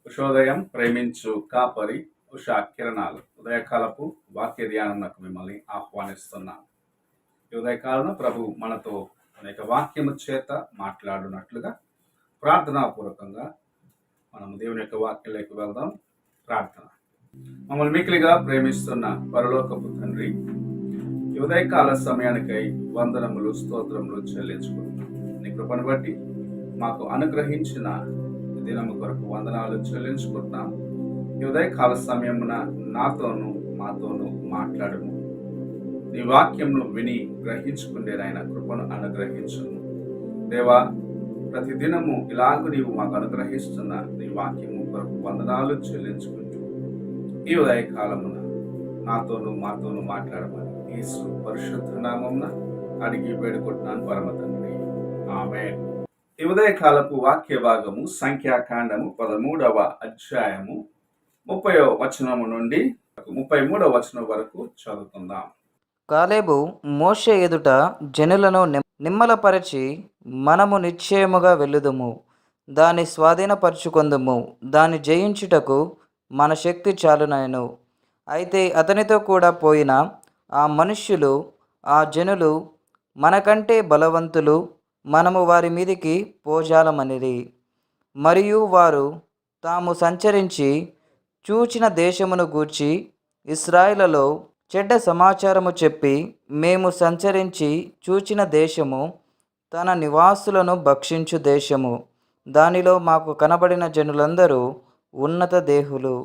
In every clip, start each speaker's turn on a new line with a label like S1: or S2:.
S1: ఉషోదయం ప్రేమించు కాపరి ఉషా కిరణాలు ఉదయకాలపు వాక్య ధ్యానంకు మిమ్మల్ని ఆహ్వానిస్తున్నాం. ఈ ఉదయకాలను ప్రభు మనతో అనేక వాక్యము చేత మాట్లాడునట్లుగా ప్రార్థనాపూర్వకంగా మనం దేవుని యొక్క వాక్యంలోకి వెళ్దాం. ప్రార్థన. మమ్మల్ని మిక్కిలిగా ప్రేమిస్తున్న పరలోకపు తండ్రి, ఈ ఉదయకాల సమయానికై వందనములు స్తోత్రములు చెల్లించుకుంటున్నాం. నీ కృపను బట్టి మాకు అనుగ్రహించిన దినము కొరకు వందనాలు చెల్లించుకుంటున్నాం. ఈ ఉదయకాల సమయమున నాతోనూ మాతోనూ మాట్లాడుము. నీ వాక్యంను విని గ్రహించుకునేదైనా కృపను అనుగ్రహించును దేవా. ప్రతి దినము ఇలాగ నీవు మాకు అనుగ్రహిస్తున్న నీ వాక్యము కొరకు వందనాలు చెల్లించుకుంటూ ఈ ఉదయకాలమున నాతోనూ మాతోనూ మాట్లాడమని యేసు పరిశుద్ధ నామమున అడిగి వేడుకుంటున్నాను పరమ తండ్రి, ఆమేన్. ఈ ఉదయకాలపు వాక్య భాగము సంఖ్యాకాండము 13వ అధ్యాయము 30వ వచనము నుండి 33వ వచనం వరకు చదువుకుందాం.
S2: కాలేబు మోషే ఎదుట జనులను నిమ్మలపరచి, మనము నిశ్చయముగా వెళ్ళుదుము, దాన్ని స్వాధీనపరచుకొందుము, దాన్ని జయించుటకు మన శక్తి చాలునయను. అయితే అతనితో కూడా పోయిన ఆ మనుష్యులు, ఆ జనులు మనకంటే బలవంతులు, మనము వారి మీదికి పోజాలమనిరి. మరియు వారు తాము సంచరించి చూచిన దేశమును గూర్చి ఇశ్రాయేలులో చెడ్డ సమాచారము చెప్పి, మేము సంచరించి చూచిన దేశము తన నివాసులను భక్షించు దేశము, దానిలో మాకు కనబడిన జనులందరూ ఉన్నత దేహులు.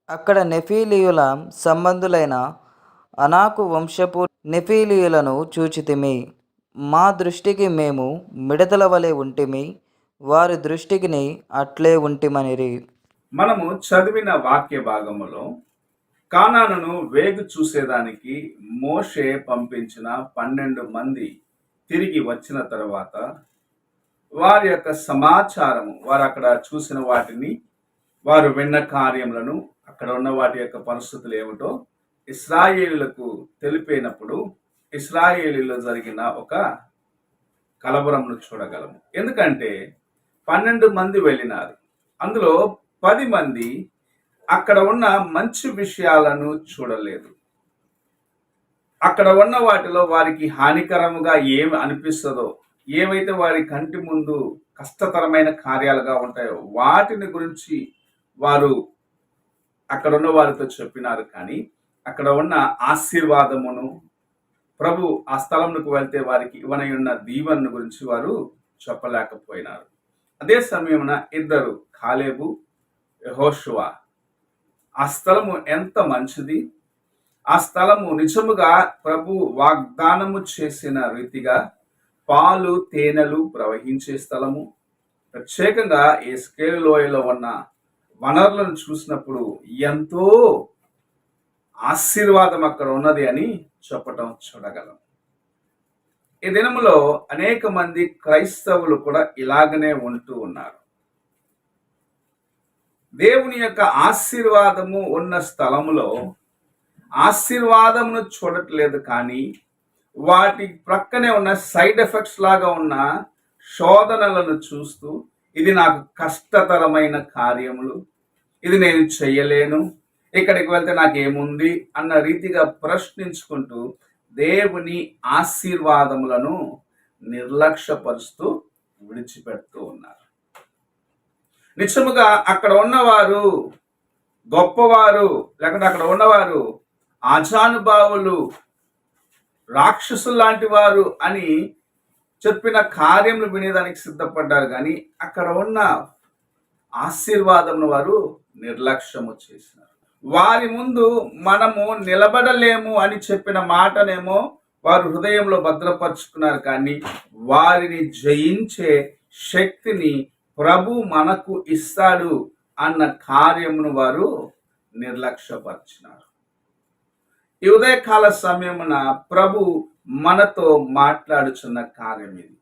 S2: అక్కడ నెఫీలీయుల సంబంధులైన అనాకు వంశపు నెఫీలీయులను చూచితిమి. మా దృష్టికి మేము మిడతల వలె ఉంటిమి, వారి దృష్టికి అట్లే ఉంటిమనిరి.
S1: మనము చదివిన వాక్య భాగములో కానానును వేగు చూసేదానికి మోషే పంపించిన 12 మంది తిరిగి వచ్చిన తర్వాత వారి యొక్క సమాచారము, వారు అక్కడ చూసిన వాటిని, వారు విన్న కార్యములను, అక్కడ ఉన్న వాటి యొక్క పరిస్థితులు ఏమిటో ఇశ్రాయేలులకు తెలిపినప్పుడు ఇశ్రాయేలీలో జరిగిన ఒక కలవరంను చూడగలము. ఎందుకంటే 12 మంది వెళ్ళినారు. అందులో 10 మంది అక్కడ ఉన్న మంచి విషయాలను చూడలేదు. అక్కడ ఉన్న వాటిలో వారికి హానికరముగా ఏమి అనిపిస్తుందో, ఏవైతే వారి కంటి ముందు కష్టతరమైన కార్యాలుగా ఉంటాయో వాటిని గురించి వారు అక్కడ ఉన్న వారితో చెప్పినారు. కానీ అక్కడ ఉన్న ఆశీర్వాదమును, ప్రభు ఆ స్థలంకు వెళ్తే వారికి ఇవ్వనయున్న దీవెనను గురించి వారు చెప్పలేకపోయినారు. అదే సమయమున ఇద్దరు, కాలేబు, యెహోషువ, ఆ స్థలము ఎంత మంచిది, ఆ స్థలము నిజముగా ప్రభు వాగ్దానము చేసిన రీతిగా పాలు తేనెలు ప్రవహించే స్థలము, ప్రత్యేకంగా ఎస్కేలు లోయలో ఉన్న వనరులను చూసినప్పుడు ఎంతో ఆశీర్వాదం అక్కడ ఉన్నది అని చెప్పటం చూడగలం. ఈ దినములో అనేక మంది క్రైస్తవులు కూడా ఇలాగనే ఉంటూ ఉన్నారు. దేవుని యొక్క ఆశీర్వాదము ఉన్న స్థలములో ఆశీర్వాదమును చూడట్లేదు, కానీ వాటి ప్రక్కనే ఉన్న సైడ్ ఎఫెక్ట్స్ లాగా ఉన్న శోధనలను చూస్తూ, ఇది నాకు కష్టతరమైన కార్యములు, ఇది నేను చెయ్యలేను, ఇక్కడికి వెళ్తే నాకేముంది అన్న రీతిగా ప్రశ్నించుకుంటూ దేవుని ఆశీర్వాదములను నిర్లక్ష్యపరుస్తూ విడిచిపెడుతూ ఉన్నారు. నిజముగా అక్కడ ఉన్నవారు గొప్పవారు, లేకపోతే అక్కడ ఉన్నవారు ఆజానుభావులు, రాక్షసులు లాంటి వారు అని చెప్పిన కార్యములు వినేదానికి సిద్ధపడ్డారు. కానీ అక్కడ ఉన్న ఆశీర్వాదమును వారు నిర్లక్ష్యము చేసినారు. వారి ముందు మనము నిలబడలేము అని చెప్పిన మాటనేమో వారు హృదయంలో భద్రపరుచుకున్నారు. కానీ వారిని జయించే శక్తిని ప్రభు మనకు ఇస్తాడు అన్న కార్యమును వారు నిర్లక్ష్యపరిచినారు. ఈ ఉదయకాల సమయమున ప్రభు మనతో మాట్లాడుచున్న కార్యం ఇది.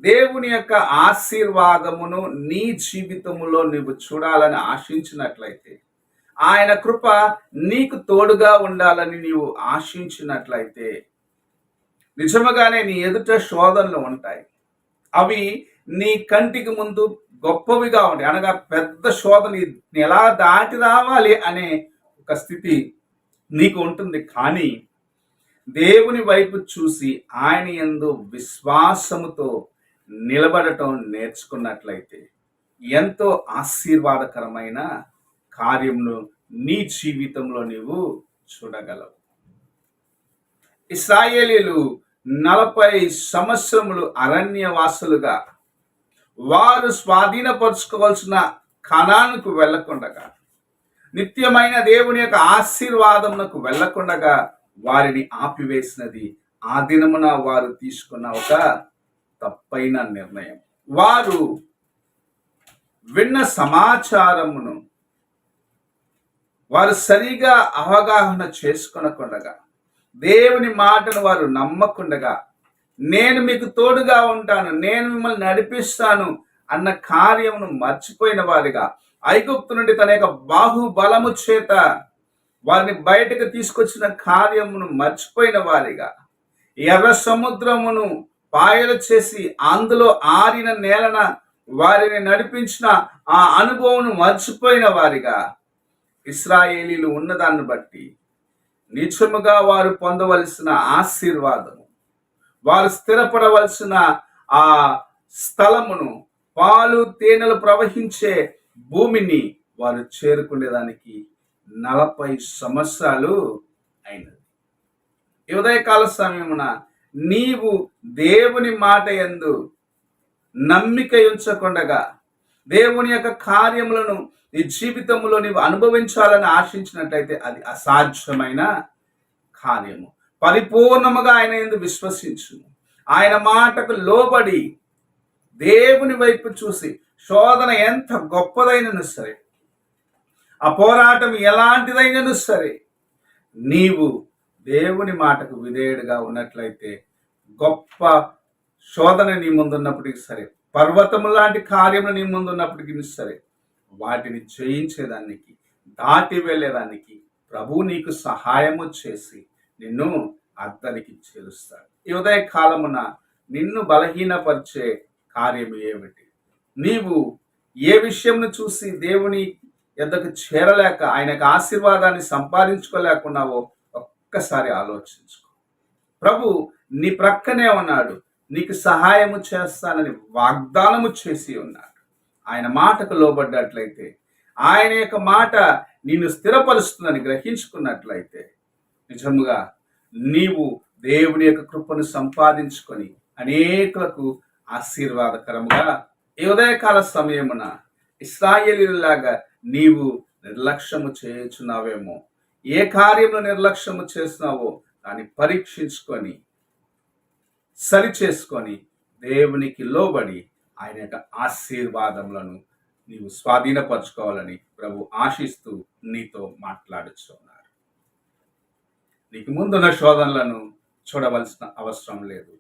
S1: దేవుని యొక్క ఆశీర్వాదమును నీ జీవితములో నువ్వు చూడాలని ఆశించినట్లయితే, ఆయన కృప నీకు తోడుగా ఉండాలని నీవు ఆశించినట్లయితే నిజముగానే నీ ఎదుట శోధనలు ఉంటాయి. అవి నీ కంటికి ముందు గొప్పవిగా ఉంటాయి. అనగా పెద్ద శోధన ఎలా దాటి రావాలి అనే ఒక స్థితి నీకు ఉంటుంది. కానీ దేవుని వైపు చూసి ఆయన యందు విశ్వాసముతో నిలబడటం నేర్చుకున్నట్లయితే ఎంతో ఆశీర్వాదకరమైన కార్యమును నీ జీవితంలో నీవు చూడగలవు. ఇశ్రాయేలీలు 40 సంవత్సరములు అరణ్యవాసులుగా వారు స్వాధీనపరుచుకోవాల్సిన కనానుకు వెళ్ళకుండగా, నిత్యమైన దేవుని యొక్క ఆశీర్వాదమునకు వెళ్ళకుండగా వారిని ఆపివేసినది ఆ దినమున వారు తీసుకున్న ఒక తప్పైన నిర్ణయం. వారు విన్న సమాచారమును వారు సరిగా అవగాహన చేసుకొనకుండగా, దేవుని మాటను వారు నమ్మకుండగా, నేను మీకు తోడుగా ఉంటాను, నేను మిమ్మల్ని నడిపిస్తాను అన్న కార్యమును మర్చిపోయిన వారిగా, ఐగుప్తు నుండి తన యొక్క బాహుబలము చేత వారిని బయటకు తీసుకొచ్చిన కార్యమును మర్చిపోయిన వారిగా, ఎర్ర సముద్రమును పాయలు చేసి అందులో ఆరిన నేలన వారిని నడిపించిన ఆ అనుభవం మర్చిపోయిన వారిగా ఇశ్రాయేలీలు ఉన్నదాన్ని బట్టి నిజముగా వారు పొందవలసిన ఆశీర్వాదము, వారు స్థిరపడవలసిన ఆ స్థలమును, పాలు తేనెలు ప్రవహించే భూమిని వారు చేరుకునేదానికి 40 సంవత్సరాలు అయినది. ఈ ఉదయకాల సమయమున నీవు దేవుని మాట యందు నమ్మిక ఉంచకుండగా, దేవుని యొక్క కార్యములను నీ జీవితంలో నీవు అనుభవించాలని ఆశించినట్లయితే అది అసాధ్యమైన కార్యము. పరిపూర్ణముగా ఆయన యందు విశ్వసించు, ఆయన మాటకు లోబడి దేవుని వైపు చూసి, శోధన ఎంత గొప్పదైనను సరే, ఆ పోరాటం ఎలాంటిదైనను సరే, నీవు దేవుని మాటకు విధేయుడిగా ఉన్నట్లయితే గొప్ప శోధన నీ ముందున్నప్పటికీ సరే, పర్వతము లాంటి కార్యములు నీ ముందున్నప్పటికీ సరే, వాటిని జయించేదానికి, దాటి వెళ్ళేదానికి ప్రభు నీకు సహాయము చేసి నిన్ను అద్దరికి చేరుస్తాడు. ఈ ఉదయ కాలమున నిన్ను బలహీనపరిచే కార్యము ఏమిటి? నీవు ఏ విషయంను చూసి దేవుని యొద్దకు చేరలేక ఆయనకు ఆశీర్వాదాన్ని సంపాదించుకోలేకున్నావో ఒక్కసారి ఆలోచించుకో. ప్రభు నీ ప్రక్కనే ఉన్నాడు, నీకు సహాయము చేస్తానని వాగ్దానము చేసి ఉన్నాడు. ఆయన మాటకు లోబడ్డట్లయితే, ఆయన యొక్క మాట నిన్ను స్థిరపరుస్తుందని గ్రహించుకున్నట్లయితే, నిజముగా నీవు దేవుని యొక్క కృపను సంపాదించుకొని అనేకులకు ఆశీర్వాదకరముగా ఈ ఉదయకాల సమయమున ఇశ్రాయేలీయులాగా నీవు నిర్లక్ష్యము చేయుచున్నావేమో. ఏ కార్యమును నిర్లక్ష్యము చేస్తున్నావో దాన్ని పరీక్షించుకొని సరి చేసుకొని దేవునికి లోబడి ఆయన యొక్క ఆశీర్వాదములను నీవు స్వాధీనపరచుకోవాలని ప్రభు ఆశిస్తూ నీతో మాట్లాడుచున్నారు. నీకు ముందున్న శోధనలను చూడవలసిన అవసరం లేదు.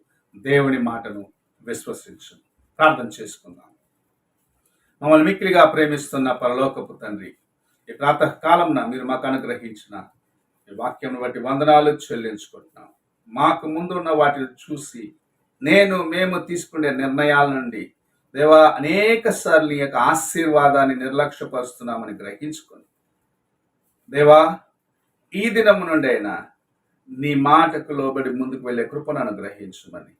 S1: దేవుని మాటను విశ్వసించు. ప్రార్థన చేసుకుందాం. మమ్మల్ని మిక్కిలిగా ప్రేమిస్తున్న పరలోకపు తండ్రి, ఈ ప్రాతకాలంన మీరు మాకు అనుగ్రహించిన ఈ వాక్యం బట్టి వందనాలు చెల్లించుకుంటున్నాం. మాకు ముందు ఉన్న వాటిని చూసి మేము తీసుకునే నిర్ణయాల నుండి దేవా అనేక సార్లు నీ యొక్క ఆశీర్వాదాన్ని నిర్లక్ష్యపరుస్తున్నామని గ్రహించుకొని, దేవా ఈ దినము నుండి అయినా నీ మాటకు లోబడి ముందుకు వెళ్ళే కృపను అనుగ్రహించమని,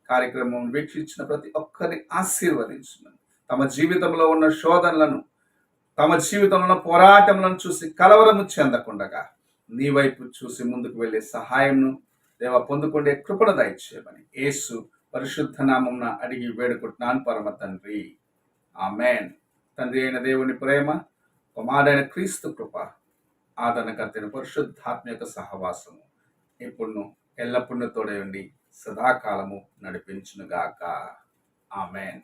S1: కార్యక్రమం వీక్షించిన ప్రతి ఒక్కరిని ఆశీర్వదించమని, తమ జీవితంలో ఉన్న శోధనలను, తమ జీవితంలో ఉన్న పోరాటములను చూసి కలవరము చెందకుండగా నీ వైపు చూసి ముందుకు వెళ్ళే సహాయంను దేవ పొందుకుండే కృపను దయచేయమని యేసు పరిశుద్ధ నామమున అడిగి వేడుకుంటున్నాను పరమ తండ్రి, ఆమేన్. తండ్రి అయిన దేవుని ప్రేమ, కుమారుడైన క్రీస్తు కృప, ఆదరణకర్తైన పరిశుద్ధాత్మ యొక్క సహవాసము ఇప్పుడు ఎల్లప్పుడూ తోడే ఉండి సదాకాలము నడిపించునుగాక. ఆమేన్.